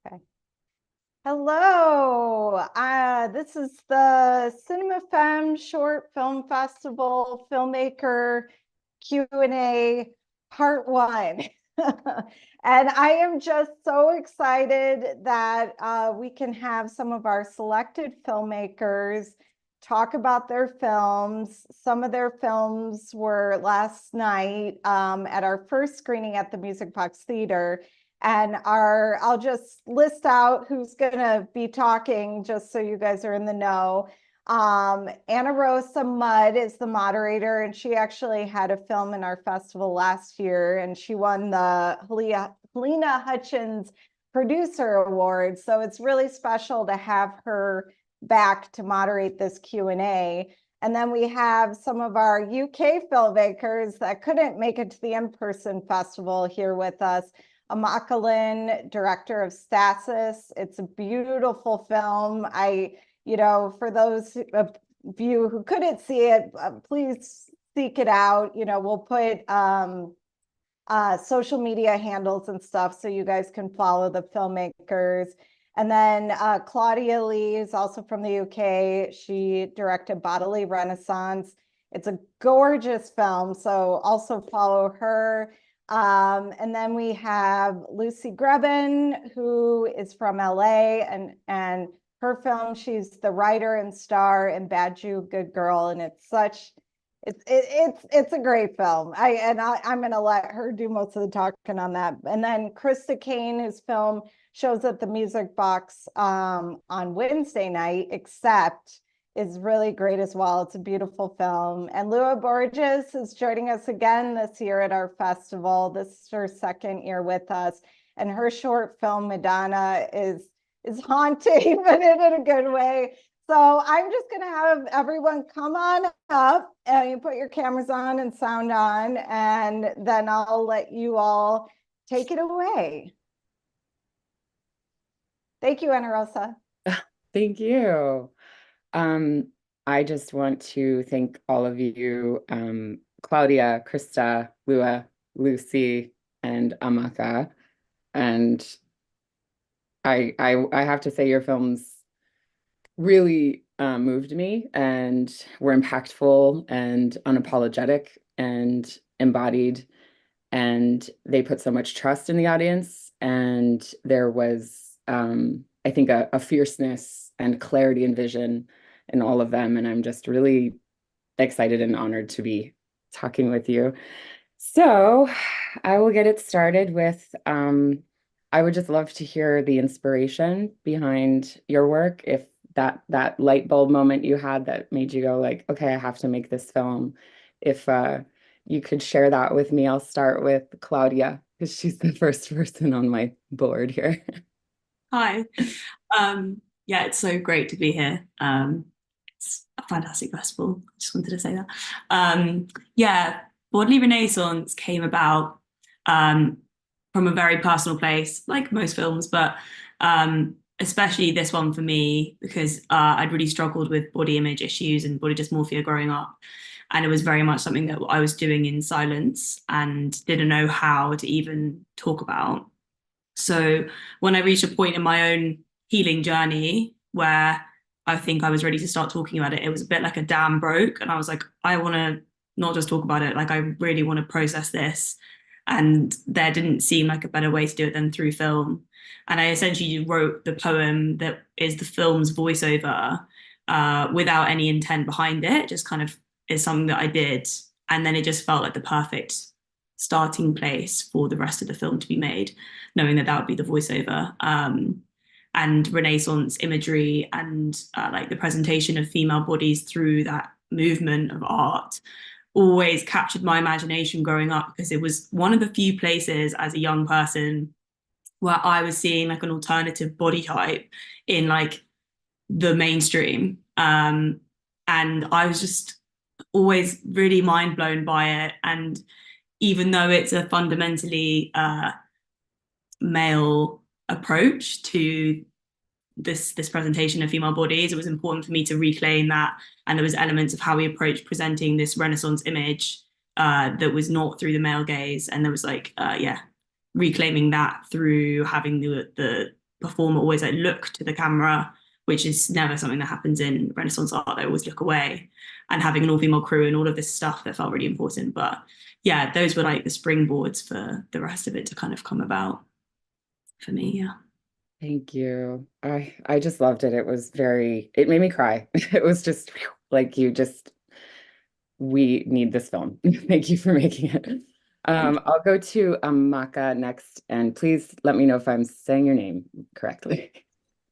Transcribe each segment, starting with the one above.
Okay. Hello. This is the Cinema Femme Short Film Festival Filmmaker Q&A Part 1. And I am just so excited that we can have some of our selected filmmakers talk about their films. Some of their films were last night at our first screening at the Music Box Theater. And I'll just list out who's going to be talking just so you guys are in the know. Annarosa Mudd is the moderator, and she actually had a film in our festival last year, and she won the Helena Hutchins Producer Award. So it's really special to have her back to moderate this Q&A. And then we have some of our UK filmmakers that couldn't make it to the in-person festival here with us. Amaka Lin, director of STASIS. It's a beautiful film. For those of you who couldn't see it, please seek it out. We'll put social media handles and stuff so you guys can follow the filmmakers. And then Claudia Lee is also from the UK. She directed Bodily Renaissance. It's a gorgeous film, so also follow her. And then we have Lucy Grebin, who is from LA, and her film, she's the writer and star in Bad Jew, Good Girl, and it's a great film. I'm going to let her do most of the talking on that. And then Krista Kane, whose film shows at the Music Box on Wednesday night, Except, is really great as well. It's a beautiful film. And Lua Borges is joining us again this year at our festival. This is her second year with us. And her short film, Madonna, is haunting, but in a good way. So I'm just going to have everyone come on up and you put your cameras on and sound on, and then I'll let you all take it away. Thank you, Annarosa. Thank you. I just want to thank all of you, Claudia, Krista, Lua, Lucy, and Amaka. And I have to say your films really moved me and were impactful and unapologetic and embodied. And they put so much trust in the audience. And there was, I think, a fierceness and clarity and vision in all of them. And I'm just really excited and honored to be talking with you. So I will get it started with, I would just love to hear the inspiration behind your work. If that light bulb moment you had that made you go like, okay, I have to make this film. If you could share that with me. I'll start with Claudia, because she's the first person on my board here. Hi. Yeah, it's so great to be here. It's a fantastic festival. I just wanted to say that. Yeah, Bodily Renaissance came about from a very personal place, like most films, but especially this one for me, because I'd really struggled with body image issues and body dysmorphia growing up. And it was very much something that I was doing in silence and didn't know how to even talk about. So when I reached a point in my own healing journey where I think I was ready to start talking about it, it was a bit like a dam broke. And I was like, I want to not just talk about it, like I really want to process this. And there didn't seem like a better way to do it than through film. And I essentially wrote the poem that is the film's voiceover without any intent behind it, just kind of is something that I did. And then it just felt like the perfect starting place for the rest of the film to be made, knowing that that would be the voiceover. And Renaissance imagery and like the presentation of female bodies through that movement of art always captured my imagination growing up, because it was one of the few places as a young person where I was seeing like an alternative body type in like the mainstream. And I was just always really mind blown by it. And even though it's a fundamentally male approach to this presentation of female bodies, it was important for me to reclaim that. And there was elements of how we approached presenting this Renaissance image that was not through the male gaze. And there was like, reclaiming that through having the performer always like look to the camera, which is never something that happens in Renaissance art. They always look away, and having an all-female crew and all of this stuff that felt really important. But yeah, those were like the springboards for the rest of it to kind of come about for me. Yeah. Thank you. I just loved it. It made me cry. It was just like we need this film. Thank you for making it. I'll go to Amaka next, and please let me know if I'm saying your name correctly.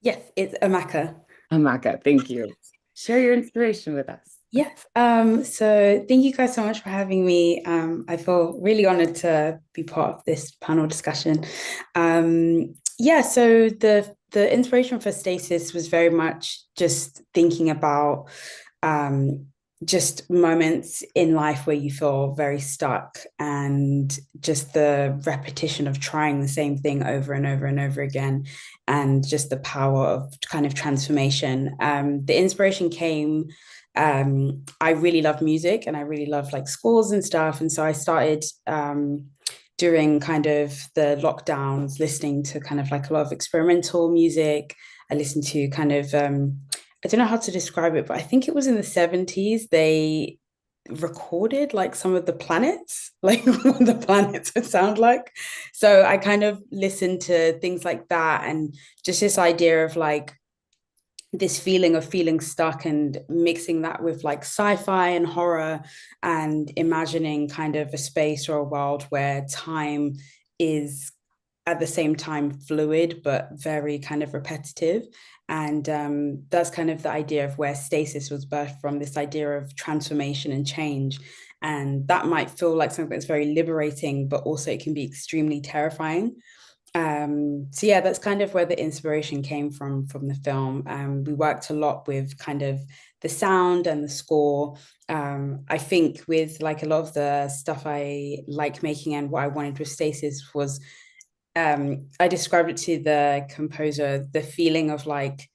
Yes, it's Amaka. Amaka, thank you. Share your inspiration with us. Yes. So thank you guys so much for having me. I feel really honored to be part of this panel discussion. Yeah, so the inspiration for Stasis was very much just thinking about just moments in life where you feel very stuck, and just the repetition of trying the same thing over and over and over again, and just the power of kind of transformation. The inspiration came, I really love music, and I really love like scores and stuff. And so I started during kind of the lockdowns, listening to kind of like a lot of experimental music. I listened to kind of, I don't know how to describe it, but I think it was in the 70s, they recorded like some of the planets, like what the planets would sound like. So I kind of listened to things like that, and just this idea of like this feeling of feeling stuck, and mixing that with like sci-fi and horror, and imagining kind of a space or a world where time is at the same time fluid but very kind of repetitive. And that's kind of the idea of where Stasis was birthed from, this idea of transformation and change. And that might feel like something that's very liberating, but also it can be extremely terrifying. So yeah, that's kind of where the inspiration came from the film. We worked a lot with kind of the sound and the score. I think with like a lot of the stuff I like making, and what I wanted with Stasis was, I described it to the composer, the feeling of like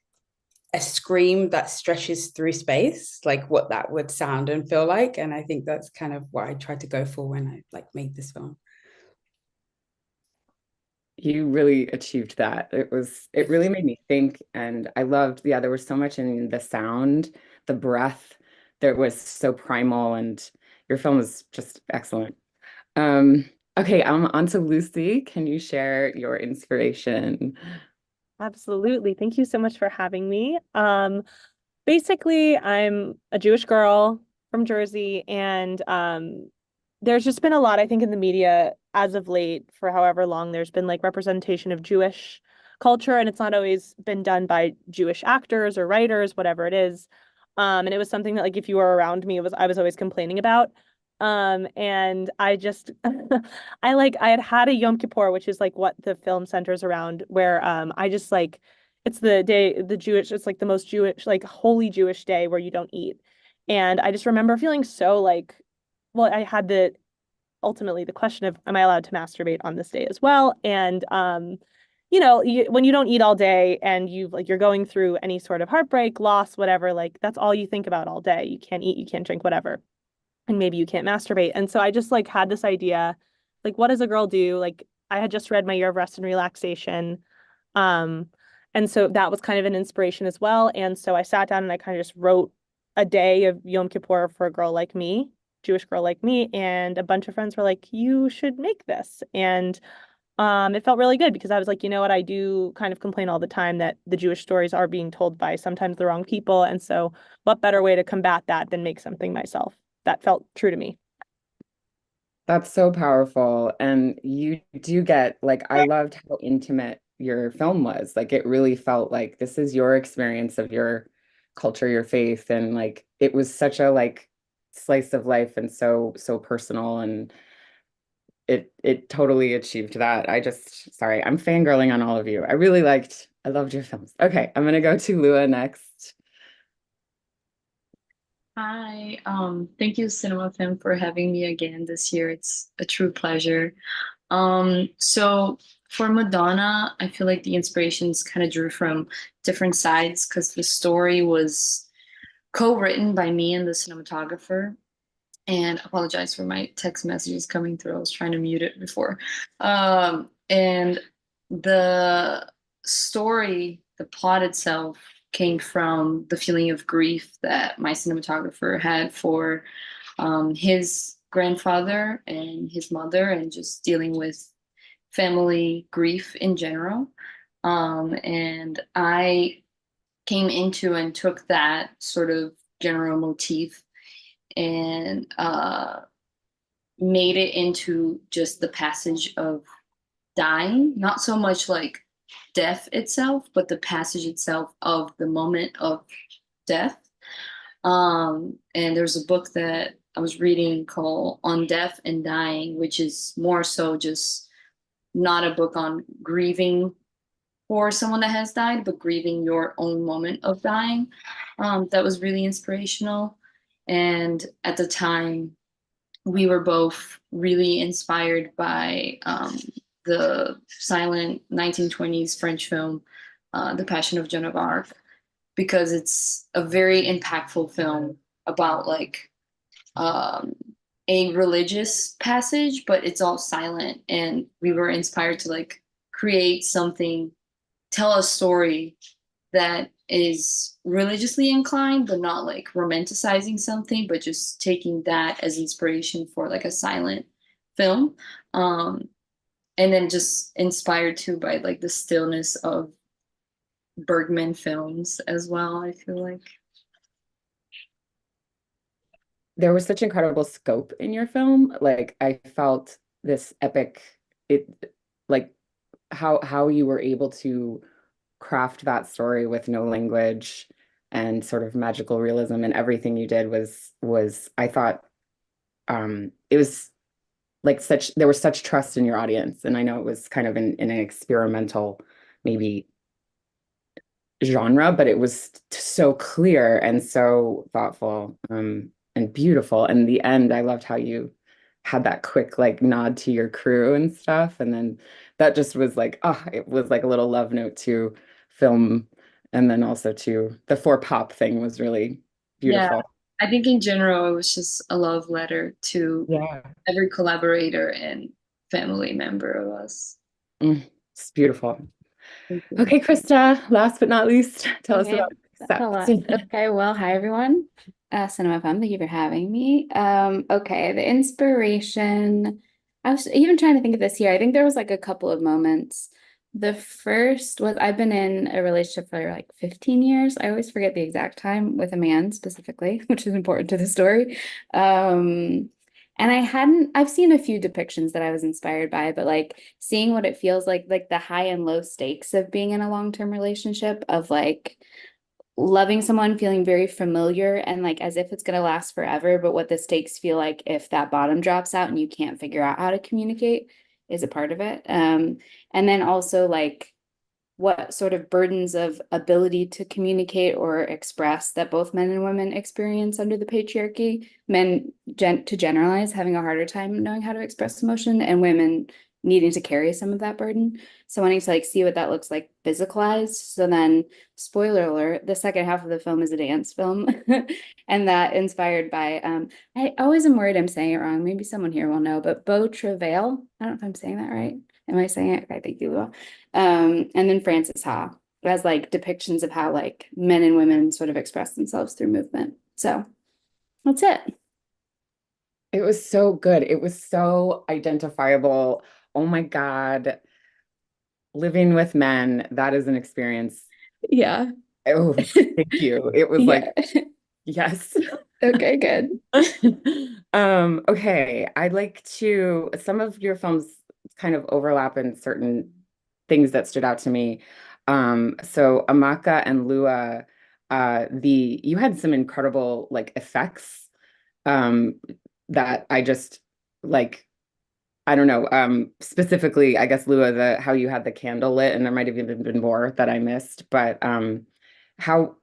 a scream that stretches through space, like what that would sound and feel like. And I think that's kind of what I tried to go for when I like made this film. You really achieved that. It really made me think, and I loved, yeah, there was so much in the sound, the breath, that was so primal, and your film was just excellent. Okay, on to Lucy. Can you share your inspiration? Absolutely. Thank you so much for having me. Basically, I'm a Jewish girl from Jersey, and there's just been a lot, I think, in the media as of late, for however long, there's been like representation of Jewish culture, and it's not always been done by Jewish actors or writers, whatever it is. And it was something that, like, if you were around me, I was always complaining about. And I just I had a Yom Kippur, which is like what the film centers around, where I just like, it's the day, it's like the most Jewish, like holy Jewish day where you don't eat. And I just remember feeling so like, well, I had ultimately the question of, am I allowed to masturbate on this day as well? And when you don't eat all day, and you're going through any sort of heartbreak, loss, whatever, like that's all you think about all day. You can't eat, you can't drink, whatever. And maybe you can't masturbate. And so I just like had this idea, like, what does a girl do? Like, I had just read My Year of Rest and Relaxation. And so that was kind of an inspiration as well. And so I sat down and I kind of just wrote a day of Yom Kippur for a girl like me, Jewish girl like me. And a bunch of friends were like, you should make this. And it felt really good, because I was like, you know what, I do kind of complain all the time that the Jewish stories are being told by sometimes the wrong people. And so what better way to combat that than make something myself that felt true to me. That's so powerful. And you do get, like, I loved how intimate your film was. Like, it really felt like this is your experience of your culture, your faith. And like, it was such a like slice of life, and so personal, and it totally achieved that. Sorry, I'm fangirling on all of you. I loved your films. Okay, I'm gonna go to Lua next. Hi, thank you, Cinema Femme, for having me again this year. It's a true pleasure. So for Madonna, I feel like the inspirations kind of drew from different sides, because the story was co-written by me and the cinematographer. And I apologize for my text messages coming through. I was trying to mute it before. And the story, the plot itself, came from the feeling of grief that my cinematographer had for his grandfather and his mother, and just dealing with family grief in general. And I came into and took that sort of general motif and made it into just the passage of dying, not so much like death itself, but the passage itself of the moment of death. And there's a book that I was reading called On Death and Dying, which is more so just not a book on grieving for someone that has died, but grieving your own moment of dying. That was really inspirational. And at the time, we were both really inspired by the silent 1920s French film, The Passion of Joan of Arc, because it's a very impactful film about like a religious passage, but it's all silent. And we were inspired to like create something, tell a story that is religiously inclined, but not like romanticizing something, but just taking that as inspiration for like a silent film. And then just inspired too by like the stillness of Bergman films as well, I feel like. There was such incredible scope in your film. Like I felt this epic, like how you were able to craft that story with no language and sort of magical realism, and everything you did was I thought it was like there was such trust in your audience. And I know it was kind of in an experimental maybe genre, but it was so clear and so thoughtful and beautiful. And the end, I loved how you had that quick like nod to your crew and stuff. And then that just was like, oh, it was like a little love note to film. And then also to the for pop thing was really beautiful. Yeah, I think in general, it was just a love letter to every collaborator and family member of us. It's beautiful. Okay, Krista, last but not least, tell us about Sept. Okay, well, hi everyone. Cinema Femme, thank you for having me. Okay, the inspiration, I was even trying to think of this here. I think there was like a couple of moments. The first was I've been in a relationship for like 15 years. I always forget the exact time, with a man specifically, which is important to the story. And I've seen a few depictions that I was inspired by, but like seeing what it feels like the high and low stakes of being in a long-term relationship, of like loving someone, feeling very familiar and like as if it's going to last forever, but what the stakes feel like if that bottom drops out and you can't figure out how to communicate is a part of it. And then also like what sort of burdens of ability to communicate or express that both men and women experience under the patriarchy. Men, to generalize, having a harder time knowing how to express emotion, and women needing to carry some of that burden. So wanting to like see what that looks like physicalized. So then, spoiler alert, the second half of the film is a dance film. And that inspired by, I always am worried I'm saying it wrong. Maybe someone here will know, but Beau Travail. I don't know if I'm saying that right. Am I saying it? Okay, thank you, Lua. And then Frances Ha as like depictions of how like men and women sort of express themselves through movement. So that's it. It was so good. It was so identifiable. Oh my God. Living with men, that is an experience. Yeah. Oh, thank you. It was like, yes. Okay, good. Okay. I'd like to, some of your films kind of overlap in certain things that stood out to me. So Amaka and Lua, you had some incredible like effects that I just like, I don't know, specifically, I guess Lua, how you had the candle lit, and there might have even been more that I missed, but I'll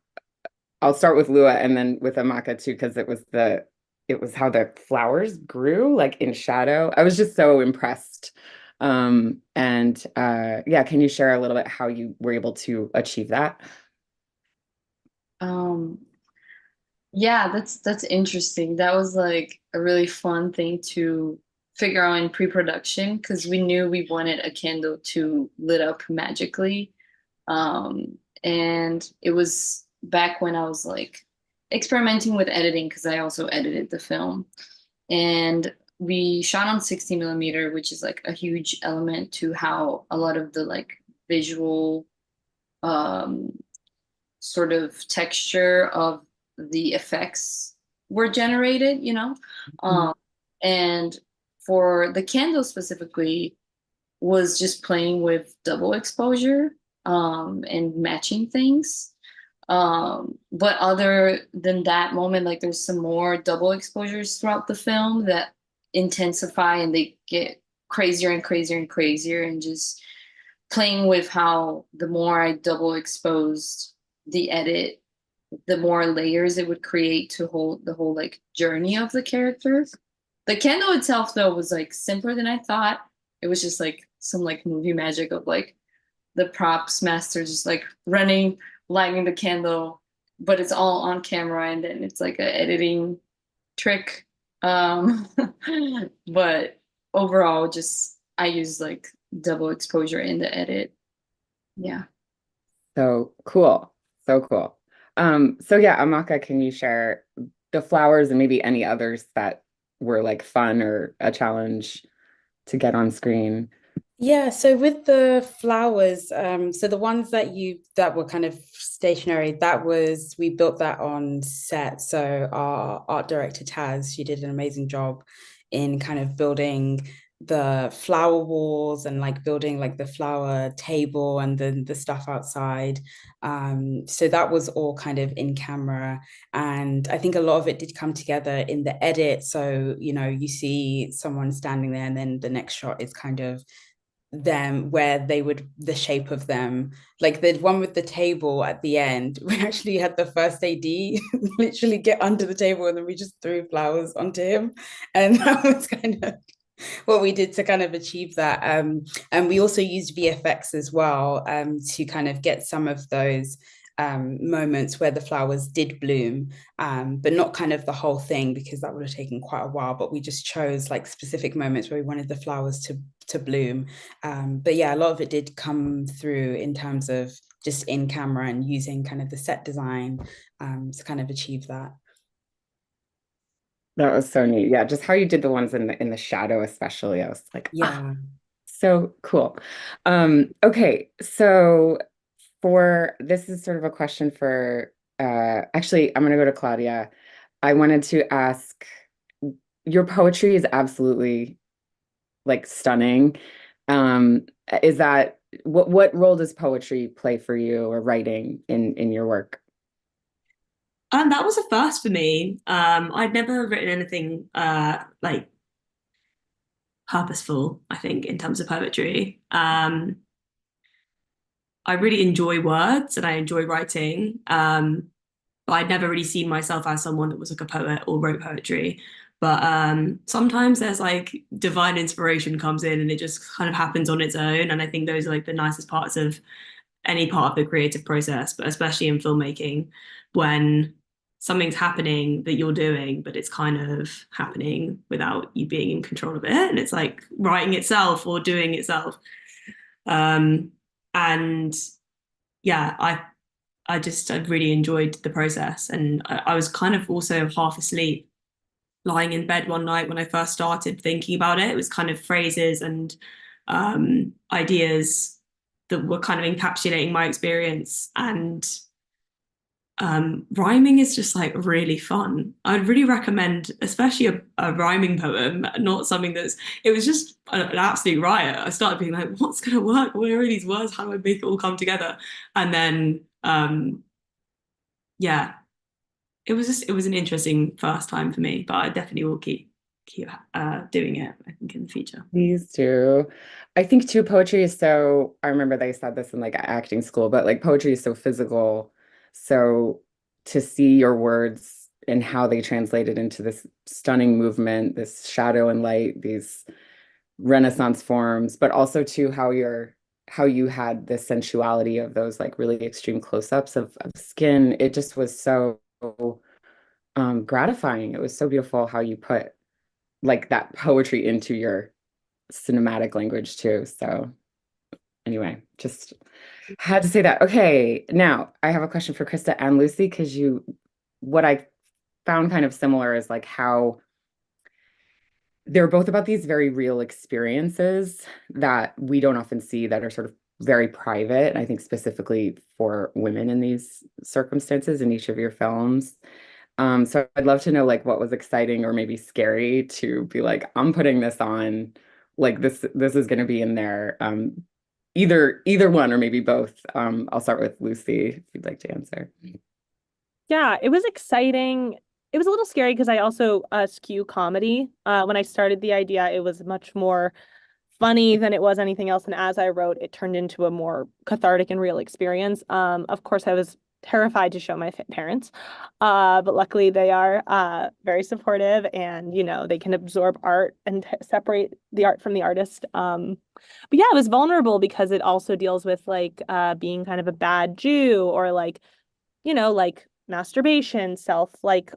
start with Lua and then with Amaka too, because it was how the flowers grew like in shadow. I was just so impressed. Yeah, can you share a little bit how you were able to achieve that? Yeah, that's interesting. That was like a really fun thing to figure out in pre-production, because we knew we wanted a candle to lit up magically And it was back when I was like experimenting with editing, because I also edited the film. And we shot on 60 millimeter, which is like a huge element to how a lot of the like visual sort of texture of the effects were generated, you know? And for the candle specifically, was just playing with double exposure and matching things. But other than that moment, like there's some more double exposures throughout the film that intensify, and they get crazier and crazier and crazier, and just playing with how the more I double exposed the edit, the more layers it would create to hold the whole like journey of the characters. The candle itself though was like simpler than I thought. It was just like some like movie magic of like the props master just like running, lighting the candle, but it's all on camera, and then it's like an editing trick. But overall, just I use like double exposure in the edit. Yeah. So cool. So cool. So yeah, Amaka, can you share the flowers and maybe any others that were like fun or a challenge to get on screen? Yeah, so with the flowers, so the ones that were kind of stationary, we built that on set. So our art director Taz, she did an amazing job in kind of building the flower walls and like building like the flower table and then the stuff outside. So that was all kind of in camera. And I think a lot of it did come together in the edit. So, you know, you see someone standing there and then the next shot is kind of them where the shape of them, like the one with the table at the end, we actually had the first AD literally get under the table and then we just threw flowers onto him, and that was kind of what we did to kind of achieve that. And we also used VFX as well, to kind of get some of those moments where the flowers did bloom, but not kind of the whole thing, because that would have taken quite a while. But we just chose like specific moments where we wanted the flowers to bloom. But yeah, a lot of it did come through in terms of just in camera and using kind of the set design to kind of achieve that. That was so neat. Yeah, just how you did the ones in the shadow, especially. I was like, Yeah. so cool. Okay, so this is sort of a question for actually, I'm gonna go to Claudia. I wanted to ask, your poetry is absolutely like stunning. Is that what role does poetry play for you, or writing in your work? That was a first for me. I'd never written anything like purposeful, I think, in terms of poetry. I really enjoy words and I enjoy writing. But I'd never really seen myself as someone that was like a poet or wrote poetry. But sometimes there's like divine inspiration comes in and it just kind of happens on its own. And I think those are like the nicest parts of any part of the creative process, but especially in filmmaking, when something's happening that you're doing, but it's kind of happening without you being in control of it. And it's like writing itself or doing itself. And yeah, I really enjoyed the process. And I was kind of also half asleep lying in bed one night when I first started thinking about it. It was kind of phrases and ideas that were kind of encapsulating my experience. And rhyming is just like really fun. I'd really recommend, especially a rhyming poem, not something it was just an absolute riot. I started being like, what's going to work? Where are these words? How do I make it all come together? And then, yeah, it was an interesting first time for me, but I definitely will keep doing it, I think, in the future. Please do. I think too, poetry is so, I remember they said this in like acting school, but like poetry is so physical. So to see your words and how they translated into this stunning movement, this shadow and light, these Renaissance forms, but also to how you had the sensuality of those like really extreme close-ups of skin. It just was so gratifying. It was so beautiful how you put like that poetry into your cinematic language too. So anyway, just had to say that. Okay, now I have a question for Krista and Lucy, because what I found kind of similar is like how they're both about these very real experiences that we don't often see, that are sort of very private. And I think specifically for women in these circumstances in each of your films. So I'd love to know like what was exciting or maybe scary to be like, I'm putting this on, like this is going to be in there. Either one or maybe both. I'll start with Lucy if you'd like to answer. Yeah, it was exciting. It was a little scary because I also skew comedy. When I started the idea, it was much more funny than it was anything else. And as I wrote, it turned into a more cathartic and real experience. Of course, I was terrified to show my parents, but luckily they are very supportive, and they can absorb art and separate the art from the artist. But yeah, it was vulnerable because it also deals with like being kind of a bad Jew, or like like masturbation, like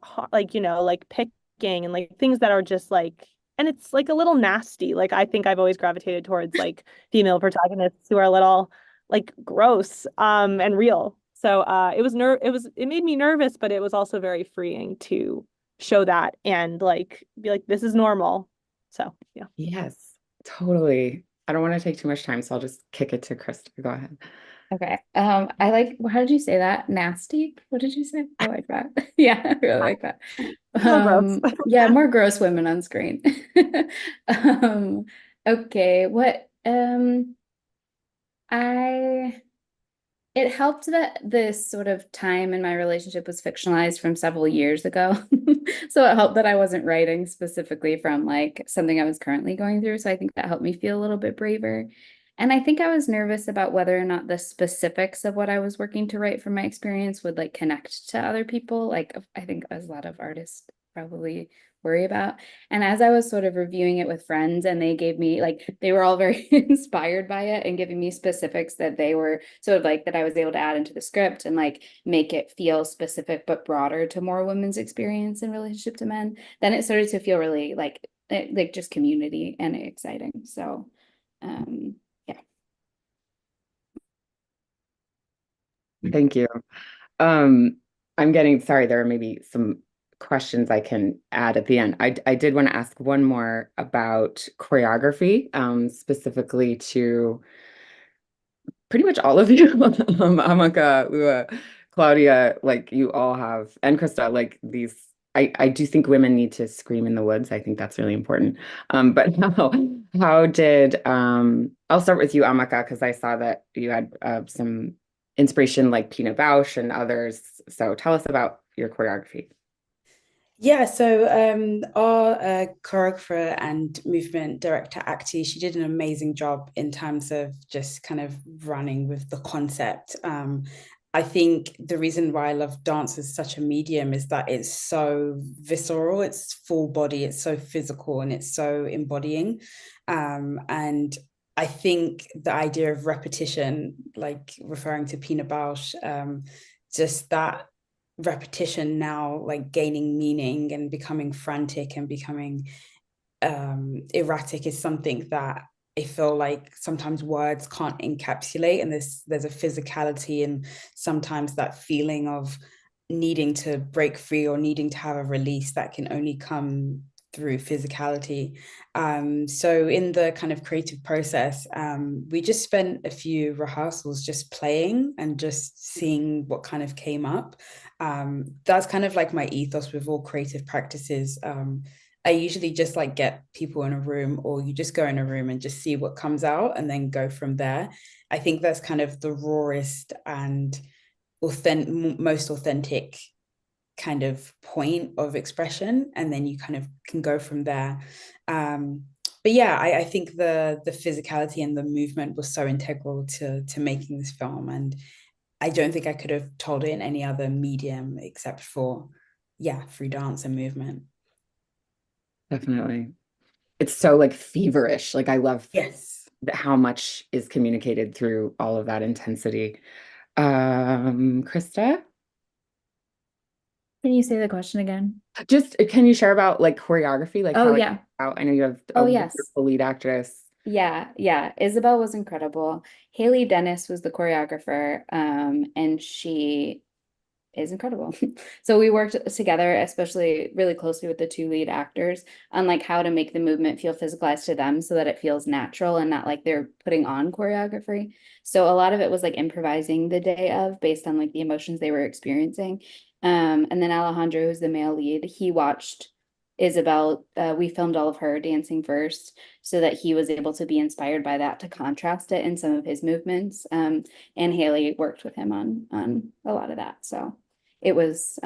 picking, and like things that are just like, and it's like a little nasty. Like I think I've always gravitated towards like female protagonists who are a little like gross and real. So it made me nervous, but it was also very freeing to show that and like be like, this is normal. So yeah. Yes, totally. I don't want to take too much time, so I'll just kick it to Krista. Go ahead. Okay. I like, how did you say that? Nasty? What did you say? I like that. Yeah, I really like that. More gross. Yeah, more gross women on screen. Okay, it helped that this sort of time in my relationship was fictionalized from several years ago. So it helped that I wasn't writing specifically from like something I was currently going through. So I think that helped me feel a little bit braver. And I think I was nervous about whether or not the specifics of what I was working to write from my experience would like connect to other people. Like I think as a lot of artists probably worry about. And as I was sort of reviewing it with friends, and they gave me like, they were all very inspired by it and giving me specifics that they were sort of like, that I was able to add into the script and like make it feel specific but broader to more women's experience in relationship to men, then it started to feel really like just community and exciting. So yeah. Thank you. I'm getting, sorry, there are maybe some questions I can add at the end. I did want to ask one more about choreography, specifically to pretty much all of you, Amaka, Lua, Claudia, like you all have, and Krista, like these, I do think women need to scream in the woods. I think that's really important. But how did, I'll start with you, Amaka, because I saw that you had some inspiration like Pina Bausch and others. So tell us about your choreography. Yeah, so our choreographer and movement director, Akti, she did an amazing job in terms of just kind of running with the concept. I think the reason why I love dance as such a medium is that it's so visceral, it's full body, it's so physical, and it's so embodying. And I think the idea of repetition, like referring to Pina Bausch, just that repetition now like gaining meaning and becoming frantic and becoming erratic is something that I feel like sometimes words can't encapsulate, and there's a physicality and sometimes that feeling of needing to break free or needing to have a release that can only come through physicality. So in the kind of creative process, we just spent a few rehearsals just playing and just seeing what kind of came up. That's kind of like my ethos with all creative practices. I usually just like get people in a room, or you just go in a room and just see what comes out and then go from there. I think that's kind of the rawest and most authentic kind of point of expression, and then you kind of can go from there. But yeah, I think the physicality and the movement was so integral to making this film, and I don't think I could have told it in any other medium except for through dance and movement. Definitely. It's so like feverish. Like I love how much is communicated through all of that intensity. Krista? Can you say the question again? Just can you share about like choreography? Like Oh how yeah. I know you have a Oh yes. wonderful lead actress. Yeah. Isabel was incredible. Haley Dennis was the choreographer, and she is incredible. So we worked together, especially really closely with the two lead actors, on like how to make the movement feel physicalized to them so that it feels natural and not like they're putting on choreography. So a lot of it was like improvising the day of based on like the emotions they were experiencing. And then Alejandro, who's the male lead, he watched Isabel. We filmed all of her dancing first so that he was able to be inspired by that to contrast it in some of his movements. And Haley worked with him on a lot of that. So it was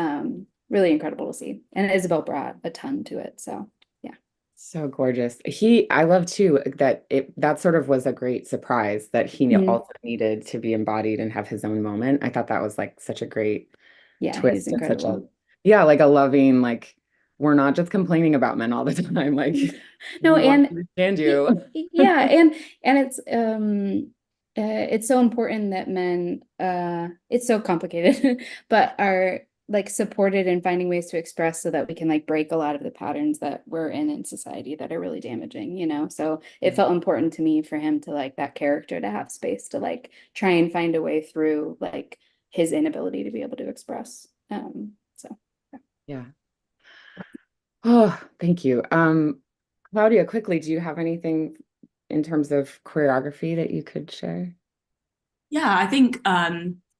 really incredible to see. And Isabel brought a ton to it. So yeah. So gorgeous. I love too that sort of was a great surprise that he Mhm. also needed to be embodied and have his own moment. I thought that was like such a great Yeah, he's twist and such a, incredible. yeah, like a loving, like we're not just complaining about men all the time. Like No, we want to and understand you. yeah, and it's so important that men it's so complicated, but are like supported in finding ways to express so that we can like break a lot of the patterns that we're in society that are really damaging, you know? So it felt important to me for him to like that character to have space to like try and find a way through like his inability to be able to express. So Yeah. Oh, thank you. Claudia, quickly, do you have anything in terms of choreography that you could share? Yeah, I think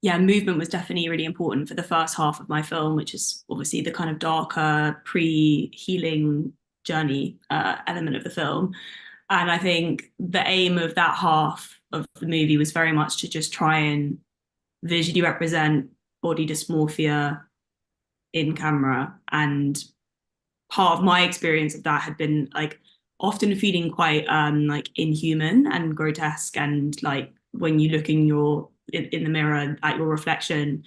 yeah, movement was definitely really important for the first half of my film, which is obviously the kind of darker pre-healing journey element of the film. And I think the aim of that half of the movie was very much to just try and visually represent body dysmorphia in camera. And part of my experience of that had been like often feeling quite like inhuman and grotesque, and like when you look in the mirror at your reflection,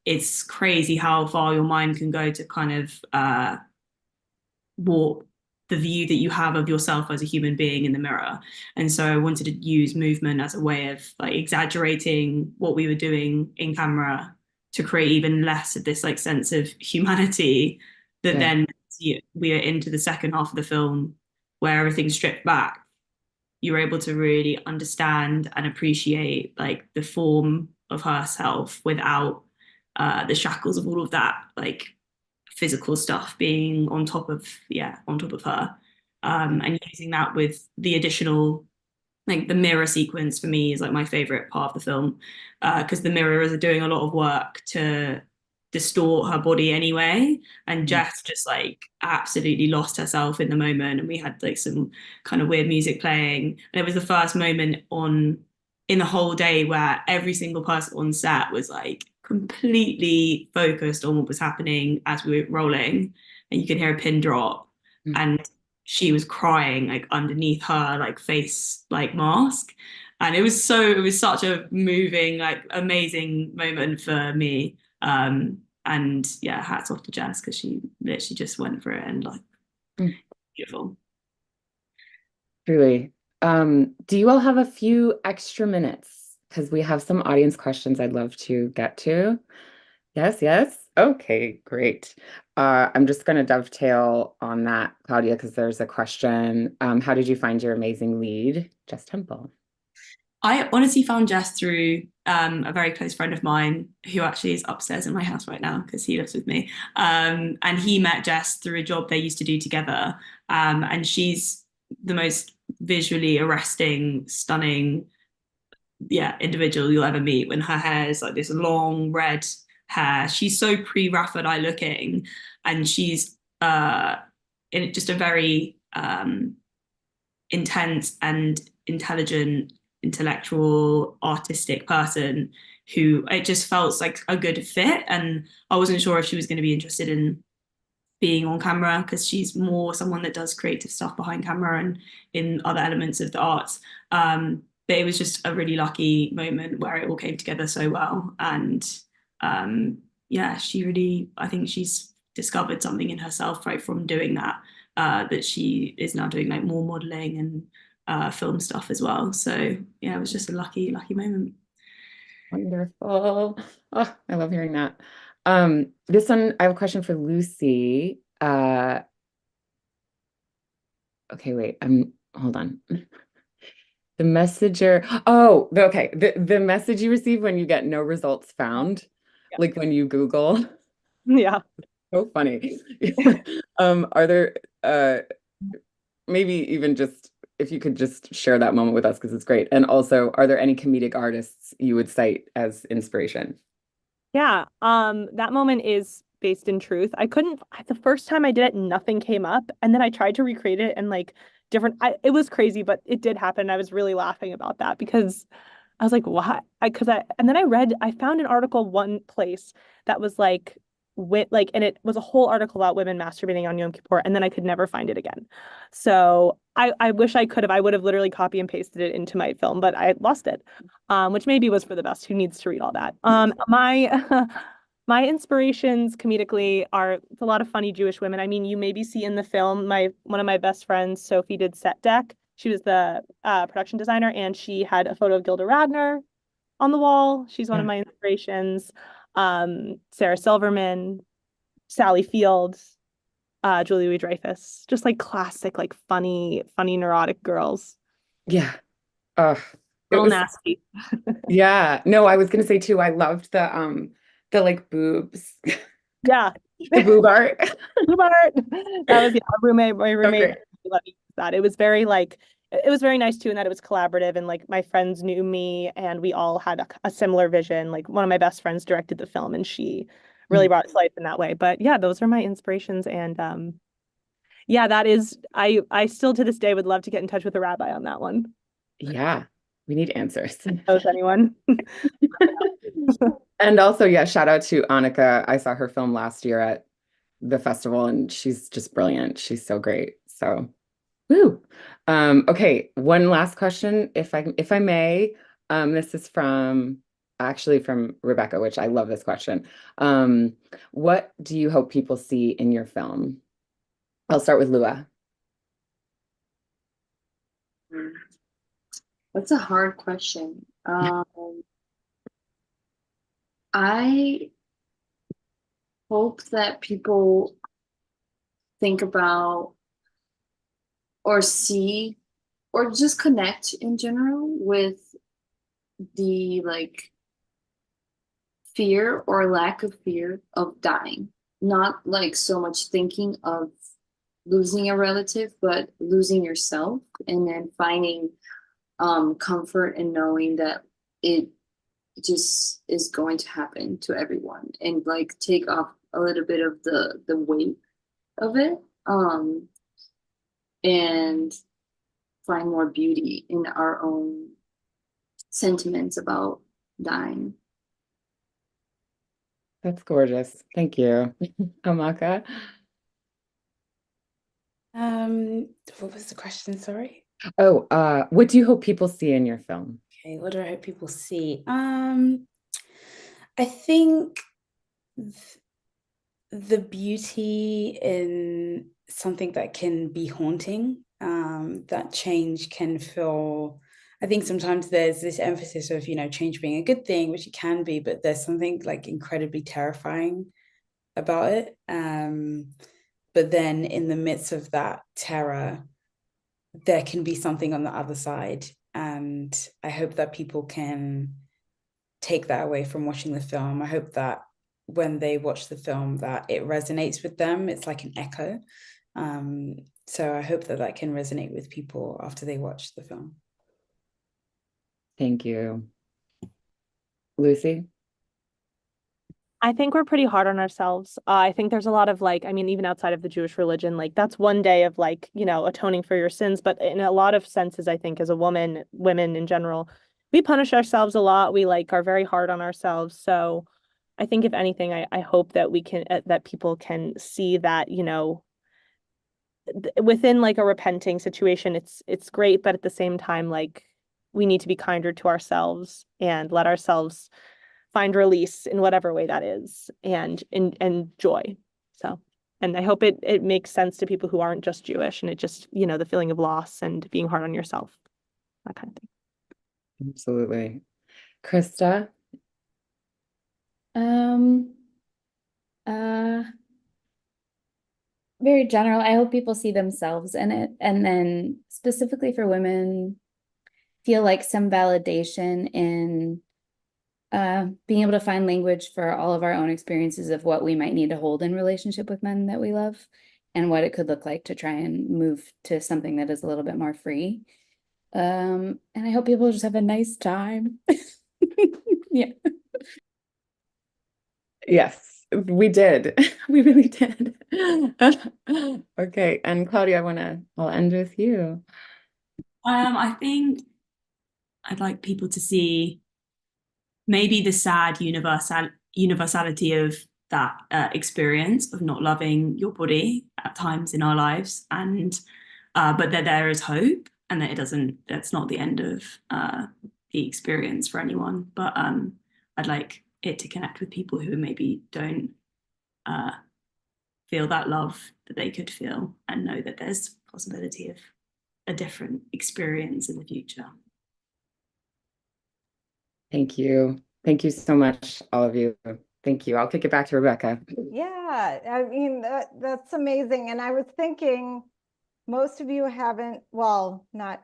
it's crazy how far your mind can go to kind of warp the view that you have of yourself as a human being in the mirror. And so I wanted to use movement as a way of like exaggerating what we were doing in camera to create even less of this like sense of humanity that then we are into the second half of the film where everything's stripped back. You're able to really understand and appreciate like the form of herself without the shackles of all of that like physical stuff being on top of her, and using that with the additional like the mirror sequence for me is like my favorite part of the film, because the mirrors are doing a lot of work to distort her body anyway, and Jess just like absolutely lost herself in the moment, and we had like some kind of weird music playing, and it was the first moment in the whole day where every single person on set was like completely focused on what was happening as we were rolling, and you can hear a pin drop, and she was crying like underneath her like face like mask, and it was such a moving like amazing moment for me, and yeah, hats off to Jess because she literally just went for it and like beautiful. Truly. Do you all have a few extra minutes? Because we have some audience questions I'd love to get to. Yes. Okay, great. I'm just going to dovetail on that, Claudia, because there's a question. How did you find your amazing lead, Jess Temple? I honestly found Jess through a very close friend of mine who actually is upstairs in my house right now because he lives with me. And he met Jess through a job they used to do together. And she's the most visually arresting, stunning, individual you'll ever meet. When her hair is like this long red hair, she's so pre-Raphaelite looking, and she's in just a very intense and intelligent, intellectual, artistic person who it just felt like a good fit. And I wasn't sure if she was going to be interested in being on camera because she's more someone that does creative stuff behind camera and in other elements of the arts. But it was just a really lucky moment where it all came together so well. And I think she's discovered something in herself right from doing that, that she is now doing like more modeling and film stuff as well. So yeah, it was just a lucky moment. Wonderful. Oh, I love hearing that. This one, I have a question for Lucy. Okay, wait, hold on. The messenger. Oh, okay. The message you receive when you get no results found, Yeah. like when you Google. Yeah. So funny. Are there maybe even just if you could just share that moment with us because it's great. And also, are there any comedic artists you would cite as inspiration? Yeah, that moment is based in truth. I couldn't, the first time I did it, nothing came up. And then I tried to recreate it and like it was crazy, but it did happen. I was really laughing about that because I was like, what? And then I found an article one place that was like, and it was a whole article about women masturbating on Yom Kippur, and then I could never find it again. So I wish I would have literally copy and pasted it into my film, but I lost it, which maybe was for the best. Who needs to read all that? My my inspirations comedically are a lot of funny Jewish women. I mean, you maybe see in the film one of my best friends, Sophie, did set deck. She was the production designer, and she had a photo of Gilda Radner on the wall. She's one of my inspirations. Sarah Silverman, Sally Field, Julie Louis-Dreyfus, just like classic, like funny, neurotic girls. Yeah. It was nasty. Yeah. No, I was gonna say too, I loved the like boobs. Yeah. The boob art. Boob art. That was my roommate Okay. let me use that. It was very nice too in that it was collaborative and like my friends knew me and we all had a similar vision. Like one of my best friends directed the film and she really brought it to life in that way. But yeah, those are my inspirations and yeah, that is I still to this day would love to get in touch with a rabbi on that one. Yeah, we need answers. Knows anyone? And also, yeah, shout out to Annika. I saw her film last year at the festival and she's just brilliant. She's so great. So, woo. Okay, one last question, if I may. This is from Rebecca, which I love this question. What do you hope people see in your film? I'll start with Lua. That's a hard question. I hope that people think about or see or just connect in general with the like fear or lack of fear of dying. Not like so much thinking of losing a relative, but losing yourself and then finding comfort in knowing that it just is going to happen to everyone and like take off a little bit of the weight of it and find more beauty in our own sentiments about dying. That's gorgeous. Thank you. Amaka. What was the question? Sorry. Oh, what do you hope people see in your film? Okay, what do I hope people see? I think the beauty in something that can be haunting, that change can feel. I think sometimes there's this emphasis of, change being a good thing, which it can be, but there's something like incredibly terrifying about it. But then in the midst of that terror, there can be something on the other side. And I hope that people can take that away from watching the film. I hope that when they watch the film that it resonates with them. It's like an echo. So I hope that can resonate with people after they watch the film. Thank you. Lucy? I think we're pretty hard on ourselves. I think there's a lot of even outside of the Jewish religion, that's one day of atoning for your sins. But in a lot of senses, I think as a woman, women in general, we punish ourselves a lot. We are very hard on ourselves. So I think if anything, I hope that we can, that people can see that, within a repenting situation, it's great. But at the same time, we need to be kinder to ourselves and let ourselves find release in whatever way that is and joy. So, and I hope it makes sense to people who aren't just Jewish and it just, the feeling of loss and being hard on yourself, that kind of thing. Absolutely. Krista? Very general. I hope people see themselves in it. And then specifically for women, feel like some validation in being able to find language for all of our own experiences of what we might need to hold in relationship with men that we love and what it could look like to try and move to something that is a little bit more free. And I hope people just have a nice time. Yeah. Yes, we did. We really did. Okay, and Claudia, I'll end with you. I think I'd like people to see maybe the sad universality of that experience of not loving your body at times in our lives, and but that there is hope, and that that's not the end of the experience for anyone. But I'd like it to connect with people who maybe don't feel that love that they could feel, and know that there's possibility of a different experience in the future. Thank you. Thank you so much, all of you. Thank you. I'll kick it back to Rebecca. Yeah, I mean, that's amazing. And I was thinking most of you haven't, well, not,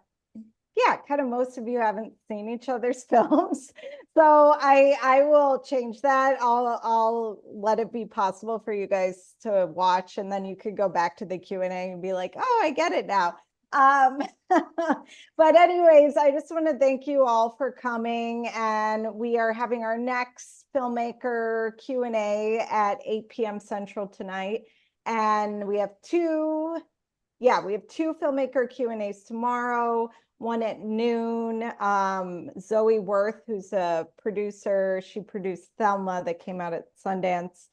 yeah, kind of most of you haven't seen each other's films. So I will change that. I'll let it be possible for you guys to watch, and then you could go back to the Q&A and be like, oh, I get it now. But anyways, I just want to thank you all for coming, and we are having our next filmmaker Q&A at 8 p.m. Central tonight, and we have two filmmaker Q&As tomorrow, one at noon. Zoe Worth, who's a producer, she produced Thelma that came out at Sundance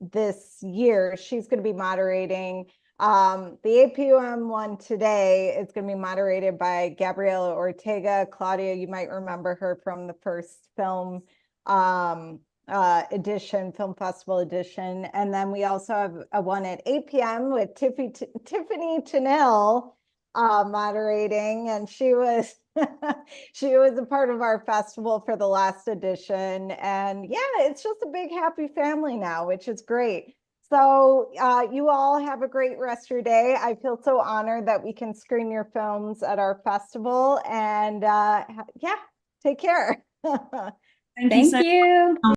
this year. She's going to be moderating. The 8 p.m. one today is going to be moderated by Gabriela Ortega. Claudia, you might remember her from the first film edition, film festival edition. And then we also have a one at 8 p.m. with Tiffany Tennell moderating, and she was she was a part of our festival for the last edition. And yeah, it's just a big happy family now, which is great. So you all have a great rest of your day. I feel so honored that we can screen your films at our festival, and yeah, take care. Thank you.